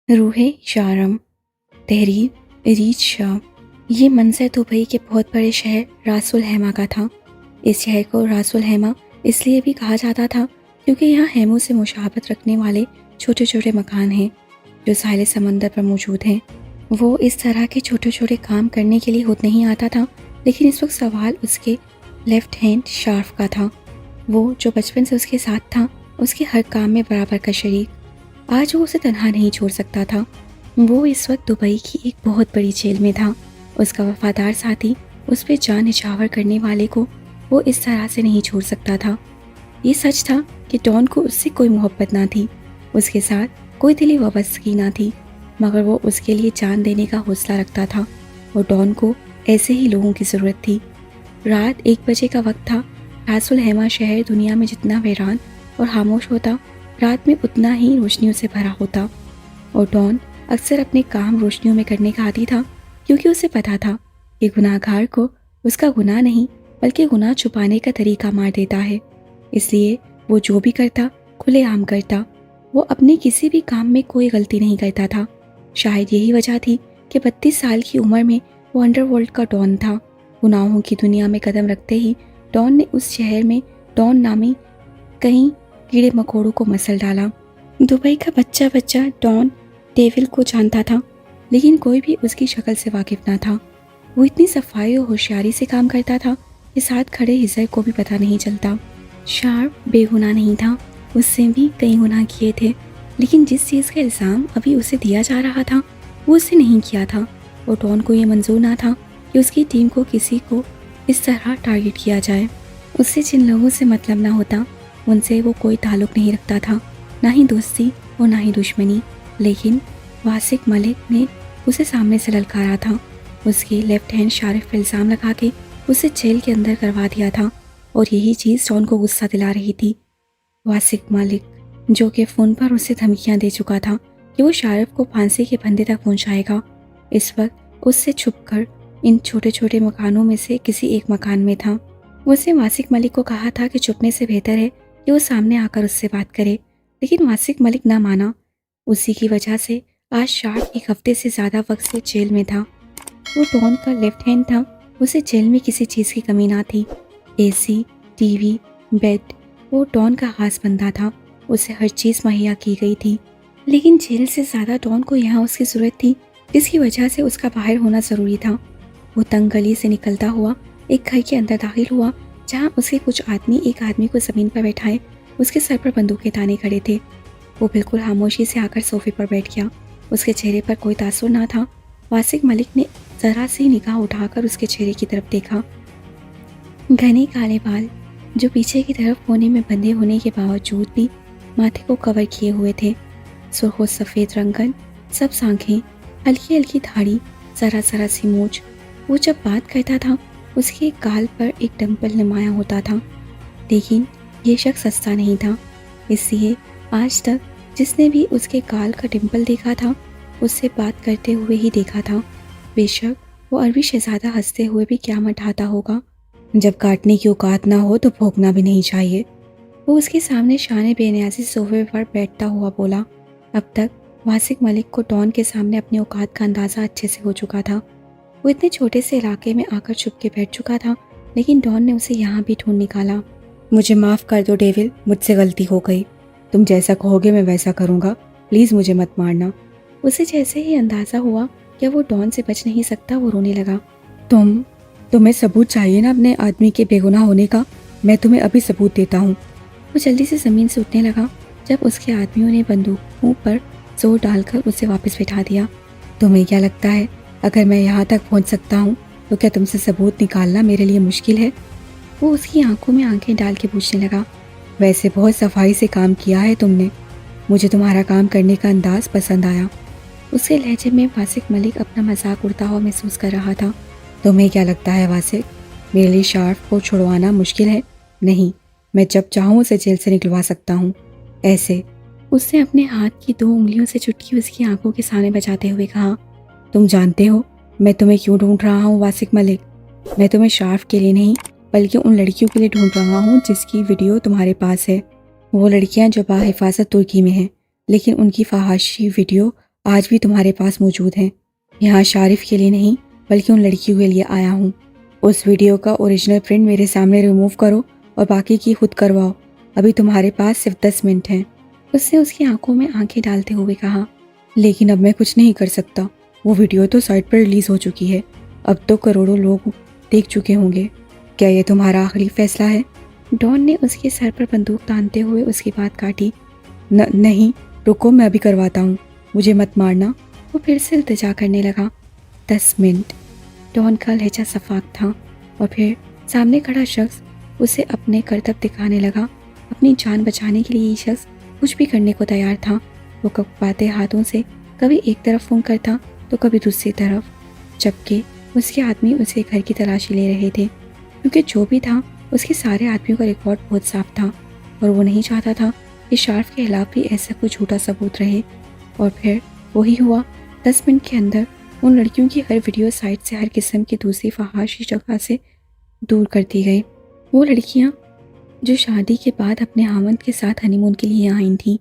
روح شارم، تحریر ریچھ شاہ۔ یہ منظر دبئی کے بہت بڑے شہر راس الخیمہ کا تھا۔ اس شہر کو راس الخیمہ اس لیے بھی کہا جاتا تھا کیونکہ یہاں خیموں سے مشابہت رکھنے والے چھوٹے چھوٹے مکان ہیں جو ساحل سمندر پر موجود ہیں۔ وہ اس طرح کے چھوٹے چھوٹے کام کرنے کے لیے خود نہیں آتا تھا، لیکن اس وقت سوال اس کے لیفٹ ہینڈ شارف کا تھا، وہ جو بچپن سے اس کے ساتھ تھا، اس کے ہر کام میں برابر کا شریک۔ آج وہ اسے تنہا نہیں چھوڑ سکتا تھا۔ وہ اس وقت دبئی کی ایک بہت بڑی جیل میں تھا۔ اس کا وفادار ساتھی، اس پہ جان نچھاور کرنے والے کو وہ اس طرح سے نہیں چھوڑ سکتا تھا۔ یہ سچ تھا کہ ڈان کو اس سے کوئی محبت نہ تھی، اس کے ساتھ کوئی دلی وابستگی نہ تھی، مگر وہ اس کے لیے جان دینے کا حوصلہ رکھتا تھا، اور ڈان کو ایسے ہی لوگوں کی ضرورت تھی۔ رات 1 بجے کا وقت تھا۔ راس الخیمہ شہر دنیا میں جتنا ویران اور خاموش ہوتا، رات میں اتنا ہی روشنیوں سے بھرا ہوتا، اور ڈان اکثر اپنے کام روشنیوں میں کرنے کا عادی تھا، کیونکہ اسے پتا تھا کہ گناہ گار کو اس کا گناہ نہیں بلکہ گناہ چھپانے کا طریقہ مار دیتا ہے۔ اس لیے وہ جو بھی کرتا کھلے عام کرتا۔ وہ اپنے کسی بھی کام میں کوئی غلطی نہیں کرتا تھا۔ شاید یہی وجہ تھی کہ 32 سال کی عمر میں وہ انڈر ورلڈ کا ڈان تھا۔ گناہوں کی دنیا میں قدم رکھتے ہی ڈان نے اس شہر میں ڈان نامی کئی کیڑے مکوڑوں کو مسل ڈالا۔ دبئی کا بچہ ڈان ڈیول کو جانتا تھا، لیکن کوئی بھی اس کی شکل سے واقف نہ تھا۔ وہ اتنی صفائی اور ہوشیاری سے کام کرتا تھا کہ ساتھ کھڑے ہزر کو بھی پتہ نہیں چلتا۔ شارپ بے گناہ نہیں تھا، اس سے بھی کئی گناہ کیے تھے، لیکن جس چیز کا الزام ابھی اسے دیا جا رہا تھا وہ اسے نہیں کیا تھا، اور ڈان کو یہ منظور نہ تھا کہ اس کی ٹیم کو کسی کو اس طرح ٹارگٹ کیا جائے۔ اس سے جن لوگوں سے مطلب نہ ہوتا ان سے وہ کوئی تعلق نہیں رکھتا تھا، نہ ہی دوستی اور نہ ہی دشمنی، لیکن واسق ملک نے اسے سامنے سے للکارا تھا۔ اس کے لیفٹ ہینڈ شارف پر الزام لگا کے اسے جیل کے اندر کروا دیا تھا، اور یہی چیز ڈان کو غصہ دلا رہی تھی۔ واسق ملک جو کہ فون پر اسے دھمکیاں دے چکا تھا کہ وہ شارف کو پھانسی کے پھندے تک پہنچائے گا، اس وقت اس سے چھپ کر ان چھوٹے چھوٹے مکانوں میں سے کسی ایک مکان میں تھا۔ اس نے واسق ملک کو کہا تھا کہ چھپنے سے بہتر ہے کہ وہ سامنے آ کر اس سے بات کرے، لیکن واسق ملک نہ مانا۔ اسی کی وجہ سے آج شارپ 1 ہفتے سے زیادہ وقت سے جیل میں تھا۔ وہ ڈان کا لیفٹ ہینڈ تھا، اسے جیل میں کسی چیز کی کمی نہ تھی۔ اے سی، ٹی وی، بیڈ، وہ ڈان کا خاص بندہ تھا، اسے ہر چیز مہیا کی گئی تھی، لیکن جیل سے زیادہ ڈان کو یہاں اس کی ضرورت تھی، جس کی وجہ سے اس کا باہر ہونا ضروری تھا۔ وہ تنگ گلی سے نکلتا ہوا ایک گھر کے اندر داخل ہوا، جہاں اس کے کچھ آدمی ایک آدمی کو زمین پر بیٹھائے اس کے سر پر بندوقیں تانے کھڑے تھے۔ وہ بالکل خاموشی سے آ کر صوفے پر بیٹھ گیا، اس کے چہرے پر کوئی تاثر نہ تھا۔ واسق ملک نے ذرا سی نگاہ اٹھا کر اس کے چہرے کی طرف دیکھا۔ گھنے کالے بال جو پیچھے کی طرف کونے میں بندھے ہونے کے باوجود بھی ماتھے کو کور کیے ہوئے تھے، سرخ و سفید رنگن سبز آنکھیں، ہلکی ہلکی داڑھی، ذرا ذرا سی مونچھ۔ وہ جب بات کرتا تھا اس کے گال پر ایک ڈمپل نمایاں ہوتا تھا، لیکن یہ شخص سستا نہیں تھا، اس لیے آج تک جس نے بھی اس کے گال کا ڈمپل دیکھا تھا اس سے بات کرتے ہوئے ہی دیکھا تھا۔ بے شک وہ عربی شہزادہ ہنستے ہوئے بھی قیامت ڈھاتا ہوگا۔ جب کاٹنے کی اوقات نہ ہو تو بھونکنا بھی نہیں چاہیے۔ وہ اس کے سامنے شان بے نیازی صوفے پر بیٹھتا ہوا بولا۔ اب تک واسق ملک کو ڈان کے سامنے اپنے اوقات کا اندازہ اچھے سے ہو چکا تھا۔ وہ اتنے چھوٹے سے علاقے میں آ کر چھپ کے بیٹھ چکا تھا، لیکن ڈان نے اسے یہاں بھی ڈھونڈ نکالا۔ مجھے معاف کر دو ڈیول، مجھ سے غلطی ہو گئی، تم جیسا کہو گے میں ویسا کروں گا، پلیز مجھے مت مارنا۔ اسے جیسے ہی اندازہ ہوا کہ وہ ڈان سے بچ نہیں سکتا، وہ رونے لگا۔ تمہیں ثبوت چاہیے نا اپنے آدمی کے بے گناہ ہونے کا، میں تمہیں ابھی ثبوت دیتا ہوں۔ وہ جلدی سے زمین سے اٹھنے لگا جب اس کے آدمیوں نے بندوقوں پر زور ڈال کر اسے واپس بٹھا دیا۔ تمہیں کیا لگتا ہے اگر میں یہاں تک پہنچ سکتا ہوں تو کیا تم سے ثبوت نکالنا میرے لیے مشکل ہے؟ وہ اس کی آنکھوں میں آنکھیں ڈال کے پوچھنے لگا۔ ویسے بہت صفائی سے کام کیا ہے تم نے، مجھے تمہارا کام کرنے کا انداز پسند آیا۔ اس کے لہجے میں واسق ملک اپنا مذاق اڑتا ہوا محسوس کر رہا تھا۔ تمہیں کیا لگتا ہے واسق، میرے لیے شارف کو چھڑوانا مشکل ہے؟ نہیں، میں جب چاہوں اسے جیل سے نکلوا سکتا ہوں۔ ایسے اس نے اپنے ہاتھ کی 2 انگلیوں سے چٹکی اس کی آنکھوں کے سامنے بجاتے ہوئے کہا۔ تم جانتے ہو میں تمہیں کیوں ڈھونڈ رہا ہوں واسق ملک؟ میں تمہیں شارف کے لیے نہیں بلکہ ان لڑکیوں کے لیے ڈھونڈ رہا ہوں جس کی ویڈیو تمہارے پاس ہے۔ وہ لڑکیاں جو باحفاظت ترکی میں ہیں، لیکن ان کی فحاشی ویڈیو آج بھی تمہارے پاس موجود ہیں۔ یہاں شارف کے لیے نہیں بلکہ ان لڑکیوں کے لیے آیا ہوں۔ اس ویڈیو کا اوریجنل پرنٹ میرے سامنے ریموو کرو اور باقی کی خود کرواؤ۔ ابھی تمہارے پاس صرف 10 منٹ ہیں۔ اس نے اس کی آنکھوں میں آنکھیں ڈالتے ہوئے کہا۔ لیکن اب میں کچھ نہیں کر سکتا، وہ ویڈیو تو سائٹ پر ریلیز ہو چکی ہے، اب تو کروڑوں لوگ دیکھ چکے ہوں گے۔ کیا یہ تمہارا آخری فیصلہ ہے؟ ڈان نے اس کے سر پر بندوق تانتے ہوئے اس کی بات کاٹی۔ نہیں، رکو، میں ابھی کرواتا ہوں، مجھے مت مارنا۔ وہ پھر سے التجا کرنے لگا۔ 10 منٹ۔ ڈان کا لہجہ صفاق تھا اور پھر سامنے کھڑا شخص اسے اپنے کرتب دکھانے لگا۔ اپنی جان بچانے کے لیے یہ شخص کچھ بھی کرنے کو تیار تھا۔ وہ کپاتے ہاتھوں سے کبھی ایک طرف فون کرتا تو کبھی دوسری طرف، جبکہ اس کے آدمی اسے گھر کی تلاشی لے رہے تھے، کیونکہ جو بھی تھا اس کے سارے آدمیوں کا ریکارڈ بہت صاف تھا اور وہ نہیں چاہتا تھا کہ شارف کے خلاف بھی ایسا کوئی جھوٹا ثبوت رہے۔ اور پھر وہی ہوا۔ 10 منٹ کے اندر ان لڑکیوں کی ہر ویڈیو سائٹ سے ہر قسم کی دوسری فحاشی جگہ سے دور کر دی گئی۔ وہ لڑکیاں جو شادی کے بعد اپنے خاوند کے ساتھ ہنی مون کے لیے آئی تھیں،